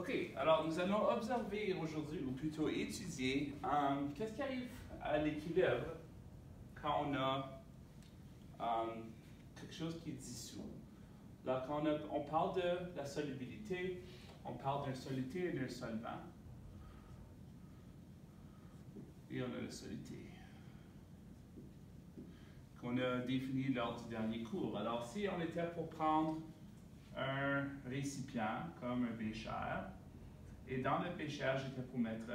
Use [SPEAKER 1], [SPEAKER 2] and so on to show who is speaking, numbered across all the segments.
[SPEAKER 1] OK, alors nous allons observer aujourd'hui, ou plutôt étudier, qu'est-ce qui arrive à l'équilibre quand on a quelque chose qui est dissous. Là, quand on parle de la solubilité, on parle d'une soluté et d'un solvant. Et on a la soluté qu'on a définie lors du dernier cours. Alors, si on était pour prendre un récipient, comme un bécher, et dans le bécher, j'étais pour mettre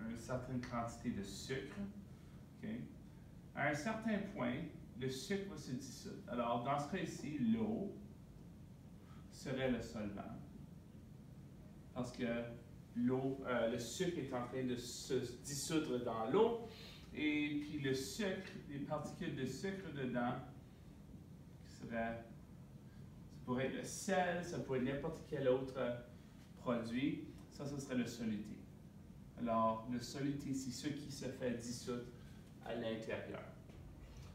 [SPEAKER 1] une certaine quantité de sucre, okay? À un certain point, le sucre va se dissoudre. Alors, dans ce cas-ci, l'eau serait le solvant, parce que l'eau, le sucre est en train de se dissoudre dans l'eau, et puis le sucre, les particules de sucre dedans, ça pourrait être le sel, ça pourrait être n'importe quel autre produit, ça serait le soluté. Alors, le soluté, c'est ce qui se fait dissoudre à l'intérieur.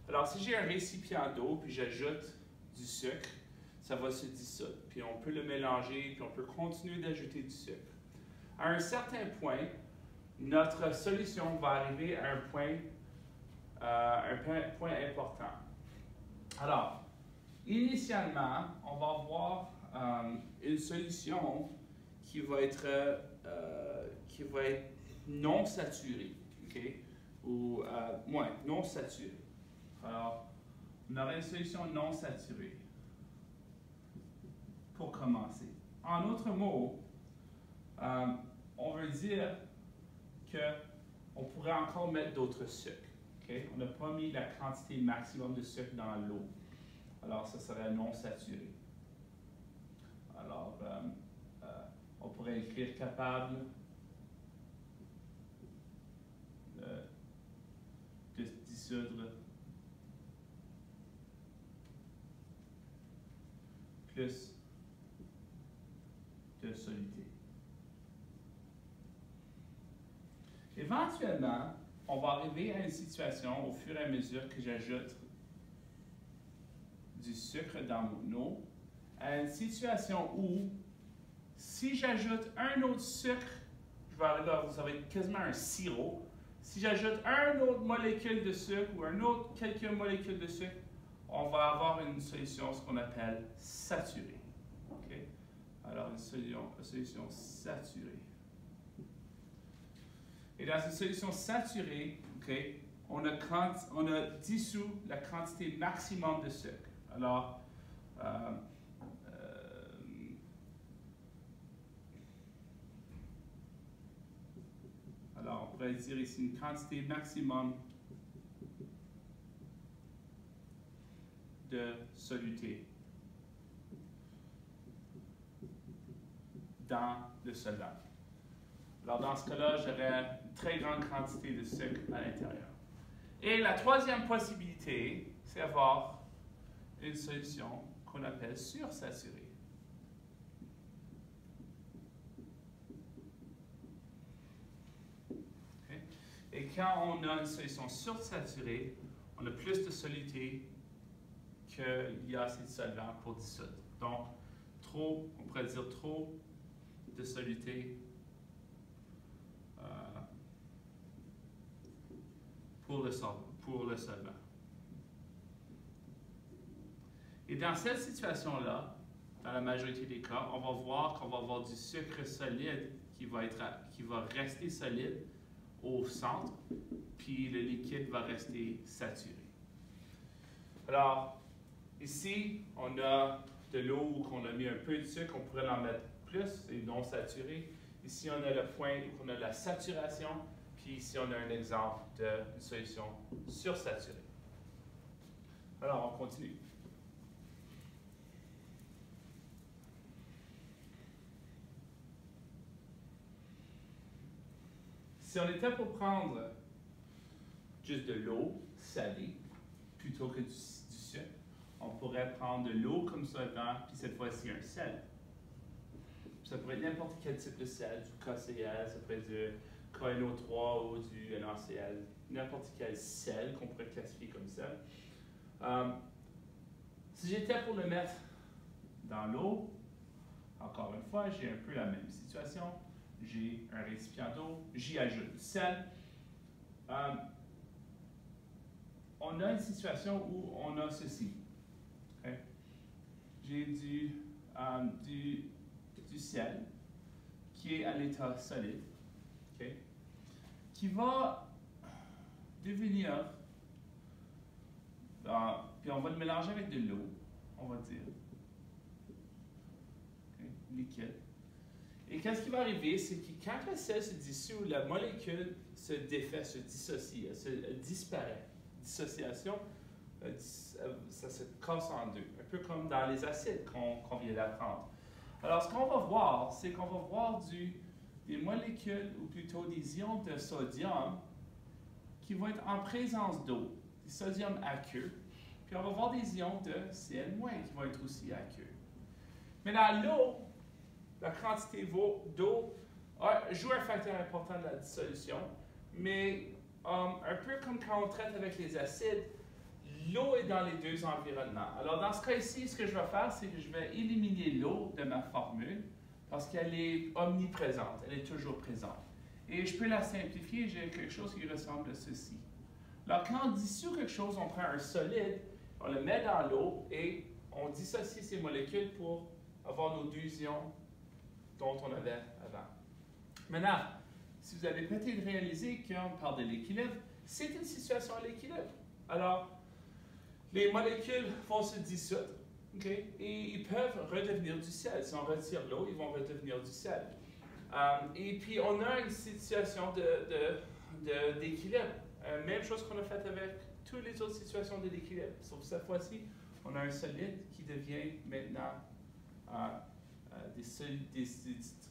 [SPEAKER 1] Alors, si j'ai un récipient d'eau, puis j'ajoute du sucre, ça va se dissoudre. Puis on peut le mélanger, puis on peut continuer d'ajouter du sucre. À un certain point, notre solution va arriver à un point important. Alors, initialement, on va avoir une solution qui va être non saturée, okay? Ou non saturée. Alors, on aurait une solution non saturée pour commencer. En d'autres mots, on veut dire qu'on pourrait encore mettre d'autres sucres. Okay? On n'a pas mis la quantité maximum de sucre dans l'eau. Alors, ça serait non saturé. Alors, on pourrait écrire capable de dissoudre plus de soluté. Éventuellement, on va arriver à une situation au fur et à mesure que j'ajoute du sucre dans mon eau, à une situation où, si j'ajoute un autre sucre, je vais arriver à, ça va être quasiment un sirop. Si j'ajoute un autre molécule de sucre ou quelques molécules de sucre, on va avoir une solution, ce qu'on appelle saturée. Okay? Alors, une solution saturée. Et dans une solution saturée, okay, on a dissous la quantité maximum de sucre. Alors, on pourrait dire ici une quantité maximum de soluté dans le solvant. Alors, dans ce cas-là, j'aurais une très grande quantité de sucre à l'intérieur. Et la troisième possibilité, c'est avoir une solution qu'on appelle sursaturée. Okay? Et quand on a une solution sursaturée, on a plus de soluté qu'il y a assez de solvant pour dissoudre. Donc, on pourrait dire trop de soluté pour le solvant. Et dans cette situation-là, dans la majorité des cas, on va voir qu'on va avoir du sucre solide qui va rester solide au centre, puis le liquide va rester saturé. Alors, ici, on a de l'eau où on a mis un peu de sucre, on pourrait en mettre plus, c'est non saturé. Ici, on a le point où on a la saturation, puis ici, on a un exemple d'une solution sursaturée. Alors, on continue. Si on était pour prendre juste de l'eau salée plutôt que du sucre, on pourrait prendre de l'eau comme solvant, puis cette fois-ci un sel. Ça pourrait être n'importe quel type de sel, du KCl, ça pourrait être du KNO3 ou du NaCl, n'importe quel sel qu'on pourrait classifier comme sel. Si j'étais pour le mettre dans l'eau, encore encore une fois, j'ai un peu la même situation. J'ai un récipient d'eau, j'y ajoute du sel. On a une situation où on a ceci. Okay? J'ai du sel qui est à l'état solide, okay? Qui va devenir, puis on va le mélanger avec de l'eau, on va dire, okay? Liquide. Et qu'est-ce qui va arriver, c'est que quand le sel se dissout, la molécule se défait, se dissocie, elle disparaît. Dissociation, ça se casse en deux, un peu comme dans les acides qu'on vient d'apprendre. Alors, ce qu'on va voir, c'est qu'on va voir des molécules, ou plutôt des ions de sodium, qui vont être en présence d'eau, du sodium aqueux, puis on va voir des ions de Cl- qui vont être aussi aqueux. Mais dans l'eau, la quantité d'eau joue un facteur important de la dissolution, mais un peu comme quand on traite avec les acides, l'eau est dans les deux environnements. Alors, dans ce cas ici, ce que je vais faire, c'est que je vais éliminer l'eau de ma formule parce qu'elle est omniprésente, elle est toujours présente. Et je peux la simplifier, j'ai quelque chose qui ressemble à ceci. Alors, quand on dissout quelque chose, on prend un solide, on le met dans l'eau et on dissocie ces molécules pour avoir nos deux ions dont on avait avant. Maintenant, si vous avez peut-être réalisé qu'on parle de l'équilibre, c'est une situation à l'équilibre. Alors, les molécules vont se dissoudre, okay? Et ils peuvent redevenir du sel. Si on retire l'eau, ils vont redevenir du sel. Et puis, on a une situation d'équilibre. Même chose qu'on a fait avec toutes les autres situations de l'équilibre. Sauf cette fois-ci, on a un solide qui devient maintenant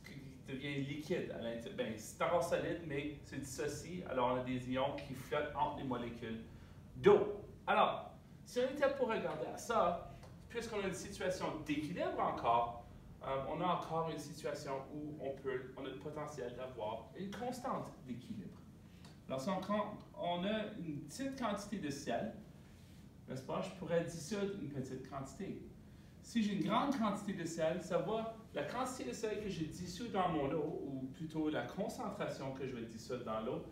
[SPEAKER 1] qui devient liquide. Ben, c'est encore solide, mais c'est dissocié. Alors, on a des ions qui flottent entre les molécules d'eau. Alors, si on était pour regarder à ça, puisqu'on a une situation d'équilibre encore, on a encore une situation où on a le potentiel d'avoir une constante d'équilibre. Alors, si on a une petite quantité de sel, n'est-ce pas, je pourrais dissoudre une petite quantité. Si j'ai une grande quantité de sel, la quantité de sel que j'ai dissous dans mon eau, ou plutôt la concentration que je vais dissoudre dans l'eau,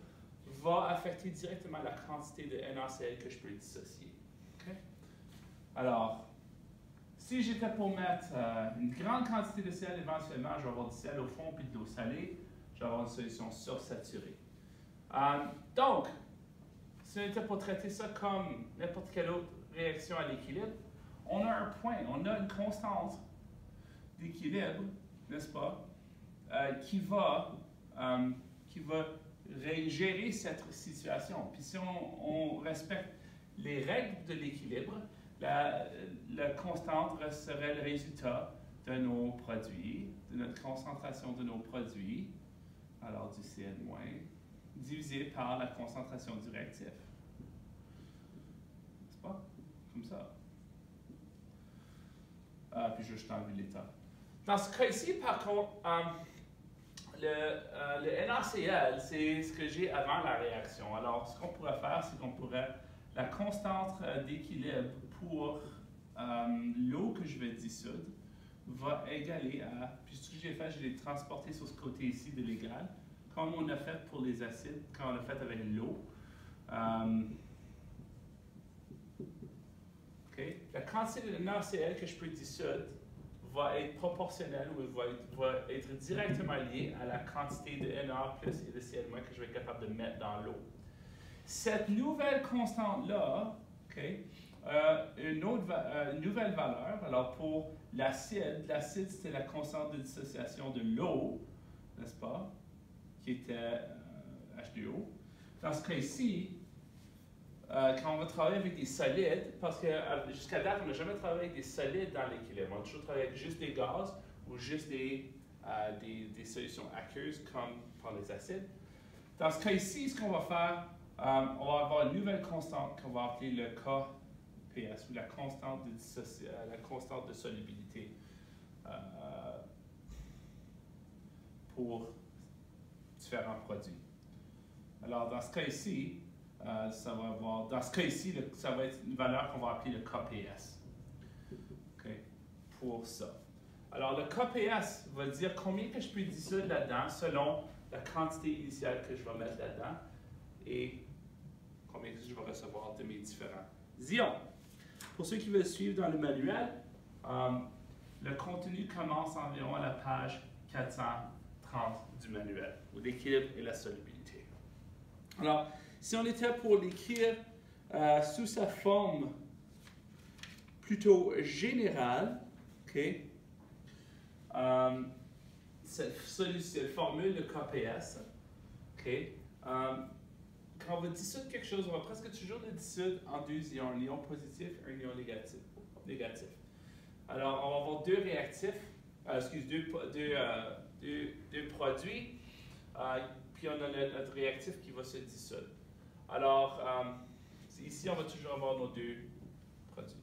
[SPEAKER 1] va affecter directement la quantité de NaCl que je peux dissocier. Okay? Alors, si j'étais pour mettre une grande quantité de sel, éventuellement, je vais avoir du sel au fond puis de l'eau salée, je vais avoir une solution sursaturée. Donc, si on était pour traiter ça comme n'importe quelle autre réaction à l'équilibre, on a un point, on a une constante d'équilibre, n'est-ce pas, qui va gérer cette situation. Puis si on respecte les règles de l'équilibre, la constante serait le résultat de nos produits, de notre concentration de nos produits, alors du Cl-, divisé par la concentration du réactif. N'est-ce pas? Comme ça. Puis je juste enlevé l'état. Dans ce cas ici, par contre, le NaCl, c'est ce que j'ai avant la réaction. Alors, ce qu'on pourrait faire, c'est qu'on pourrait, la constante d'équilibre pour l'eau que je vais dissoudre va égaler à, puis ce que j'ai fait, je l'ai transporté sur ce côté ici de l'égal, comme on a fait pour les acides, quand on a fait avec l'eau. Okay. La quantité de NaCl que je peux dissoudre va être proportionnelle ou va être directement liée à la quantité de Na plus et de Cl- que je vais être capable de mettre dans l'eau. Cette nouvelle constante-là, okay, une nouvelle valeur. Alors pour l'acide, c'était la constante de dissociation de l'eau, n'est-ce pas, qui était H2O. Dans ce cas ici, quand on va travailler avec des solides, parce que jusqu'à date, on n'a jamais travaillé avec des solides dans l'équilibre. On a toujours travaillé avec juste des gaz ou juste des solutions aqueuses comme par les acides. Dans ce cas ici, ce qu'on va faire, on va avoir une nouvelle constante qu'on va appeler le KPS, ou la constante de solubilité pour différents produits. Alors, dans ce cas ici, ça va être une valeur qu'on va appeler le KPS, okay, pour ça. Alors, le KPS va dire combien que je peux dissoudre là-dedans selon la quantité initiale que je vais mettre là-dedans et combien que je vais recevoir de mes différents ions. Pour ceux qui veulent suivre dans le manuel, le contenu commence environ à la page 430 du manuel, où l'équilibre et la solubilité. Alors, si on était pour l'écrire sous sa forme plutôt générale, OK, cette formule de KPS, OK, quand on va dissoudre quelque chose, on va presque toujours le dissoudre en deux ions, un ion positif et un ion négatif. Alors, on va avoir deux réactifs, deux produits, puis on a notre réactif qui va se dissoudre. Alors, ici, on va toujours avoir nos deux produits.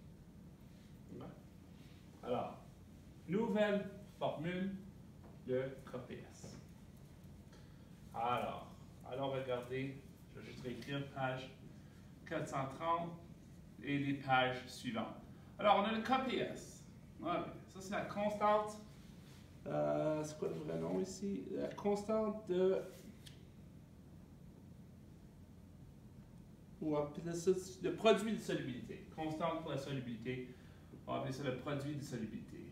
[SPEAKER 1] Alors, nouvelle formule, le KPS. Alors, allons regarder, je vais juste réécrire page 430 et les pages suivantes. Alors, on a le KPS. Voilà. Ça, c'est la constante. C'est quoi le vrai nom ici? La constante de. On va appeler ça le produit de solubilité. Constante pour la solubilité. On va appeler ça le produit de solubilité.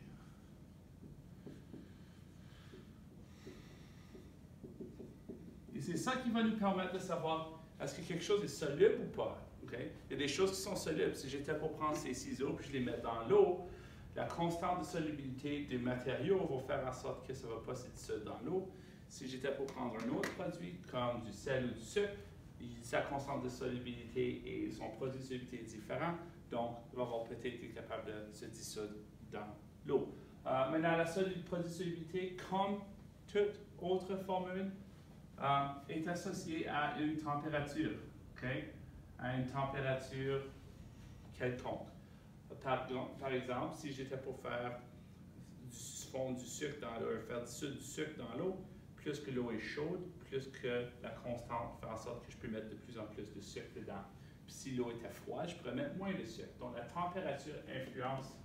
[SPEAKER 1] Et c'est ça qui va nous permettre de savoir est-ce que quelque chose est soluble ou pas. Okay? Il y a des choses qui sont solubles. Si j'étais pour prendre ces ciseaux et je les mets dans l'eau, la constante de solubilité des matériaux va faire en sorte que ça ne va pas se dissoudre dans l'eau. Si j'étais pour prendre un autre produit, comme du sel ou du sucre, sa constante de solubilité et son produit de solubilité est différent, donc il va avoir peut-être été capable de se dissoudre dans l'eau. Maintenant, le produit de solubilité, comme toute autre formule, est associé à une température, okay? À une température quelconque. Par exemple, si j'étais pour faire fondre du sucre dans l'eau, faire dissoudre du sucre dans l'eau, plus que l'eau est chaude, plus que la constante fait en sorte que je peux mettre de plus en plus de sucre dedans. Puis si l'eau était froide, je pourrais mettre moins de sucre. Donc la température influence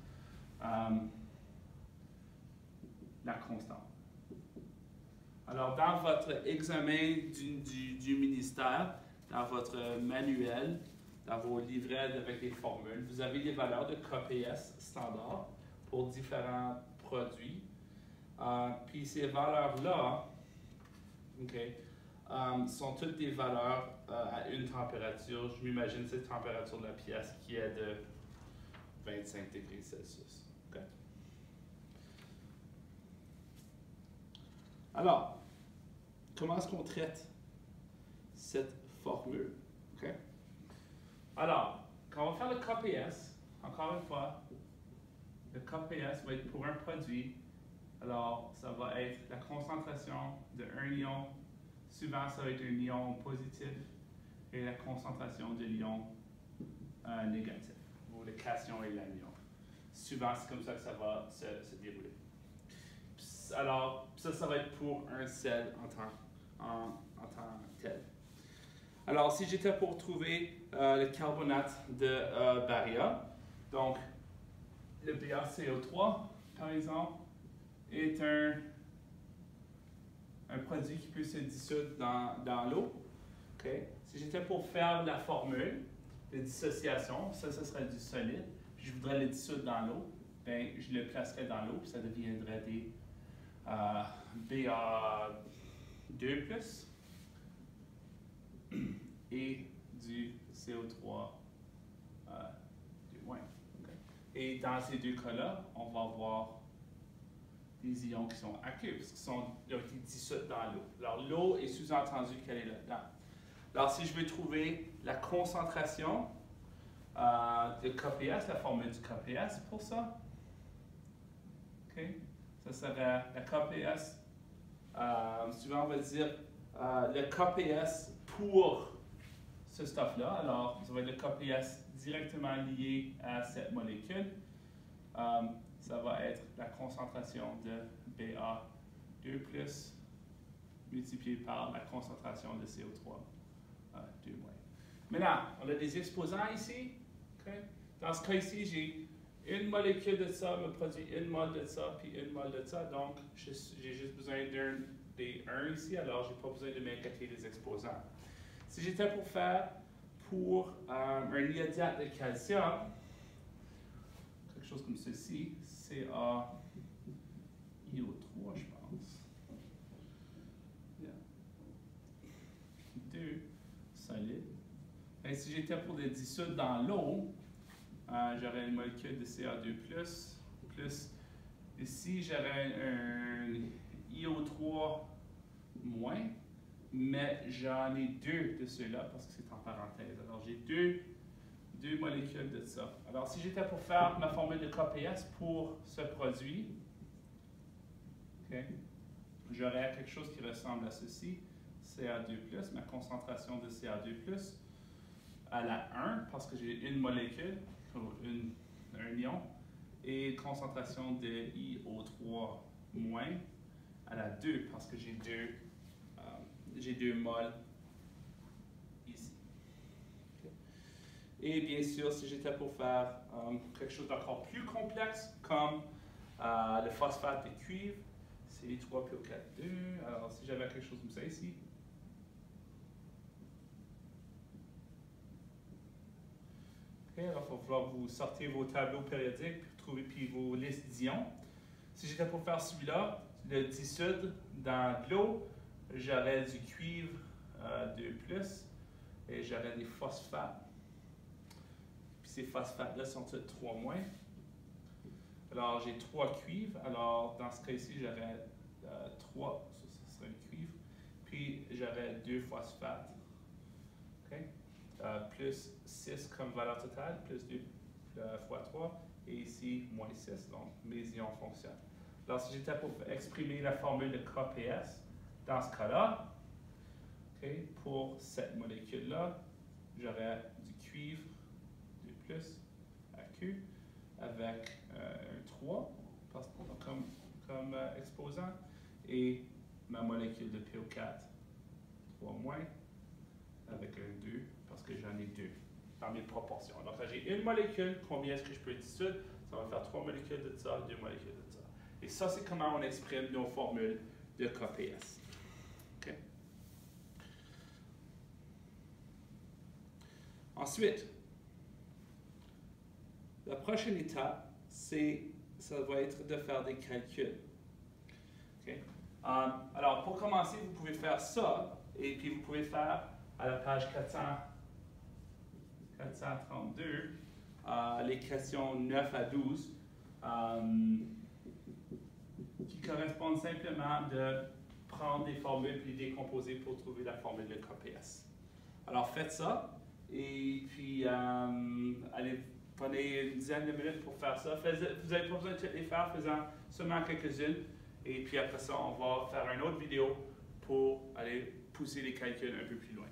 [SPEAKER 1] la constante. Alors, dans votre examen du ministère, dans votre manuel, dans vos livrets avec les formules, vous avez des valeurs de KPS standard pour différents produits. Puis ces valeurs-là, sont toutes des valeurs à une température. Je m'imagine cette température de la pièce qui est de 25 degrés Celsius. Okay? Alors, comment est-ce qu'on traite cette formule? Okay? Alors, quand on va faire le KPS, encore une fois, le KPS va être pour un produit. Alors, ça va être la concentration d'un ion. Souvent, ça va être un ion positif et la concentration de l'ion négatif, ou le cation et l'anion. Souvent, c'est comme ça que ça va se dérouler. Alors, ça va être pour un sel en tant que tel. Alors, si j'étais pour trouver le carbonate de baryum, donc le BaCO3, par exemple, est un produit qui peut se dissoudre dans l'eau. Okay? Si j'étais pour faire la formule de dissociation, ça serait du solide, puis je voudrais le dissoudre dans l'eau, ben, je le placerais dans l'eau, puis ça deviendrait des Ba2+, et du CO3 du moins. Okay? Et dans ces deux cas-là, on va avoir des ions qui sont aqueous, qui ont été dissous dans l'eau. Alors, l'eau est sous-entendu qu'elle est là-dedans. Alors, si je veux trouver la concentration de KPS, la formule du KPS pour ça, okay? Ça serait la KPS, souvent on va dire le KPS pour ce stuff-là. Alors, ça va être le KPS directement lié à cette molécule. Ça va être la concentration de Ba2+, multiplié par la concentration de CO3 2-. Maintenant, on a des exposants ici. Okay? Dans ce cas ici, j'ai une molécule de ça me produit une mole de ça, puis une mole de ça. Donc, j'ai juste besoin des 1 ici, alors je n'ai pas besoin de m'inquiéter des exposants. Si j'étais pour faire un iodate de calcium, quelque chose comme ceci, CaIO3, je pense. Yeah. 2, solide. Et si j'étais pour les dissoudre dans l'eau, j'aurais une molécule de Ca2+, plus ici j'aurais un IO3-, mais j'en ai 2 de ceux-là parce que c'est en parenthèse. Alors j'ai deux molécules de ça. Alors si j'étais pour faire ma formule de KPS pour ce produit, okay, j'aurais quelque chose qui ressemble à ceci, Ca2+, ma concentration de Ca2+, à la 1 parce que j'ai une molécule, un ion, et concentration de IO3- à la 2 parce que j'ai deux moles ici. Okay. Et bien sûr, si j'étais pour faire quelque chose d'encore plus complexe, comme le phosphate de cuivre, c'est 3PO4,2. Alors, si j'avais quelque chose comme ça ici, okay, alors il va falloir vous sortir vos tableaux périodiques, puis vos listes d'ions. Si j'étais pour faire celui-là, le dissoudre dans de l'eau, j'aurais du cuivre 2+, et j'aurais des phosphates. Puis ces phosphates-là sont tous 3-. Alors j'ai 3 cuivres. Alors dans ce cas-ci, j'aurais 3, ça serait un cuivre. Puis j'aurais 2 phosphates. Okay? Plus 6 comme valeur totale, plus 2 fois 3. Et ici, moins 6. Donc mes ions fonctionnent. Alors si j'étais pour exprimer la formule de KPS, dans ce cas-là, okay, pour cette molécule-là, j'aurais du cuivre 2+ à Q avec un 3 comme exposant et ma molécule de PO4 3- avec un 2 parce que j'en ai 2 dans mes proportions. Donc là, j'ai une molécule, combien est-ce que je peux dissoudre? Ça va faire 3 molécules de ça, 2 molécules de ça. Et ça, c'est comment on exprime nos formules de KPS. Okay. Ensuite, la prochaine étape, ça va être de faire des calculs. Okay. Alors, pour commencer, vous pouvez faire ça, et puis vous pouvez faire à la page 432, les questions 9 à 12, qui correspondent simplement de prendre des formules puis les décomposer pour trouver la formule de KPS. Alors faites ça et puis allez, prenez une dizaine de minutes pour faire ça. Vous n'avez pas besoin de toutes les faire, faisant seulement quelques-unes. Et puis après ça, on va faire une autre vidéo pour aller pousser les calculs un peu plus loin.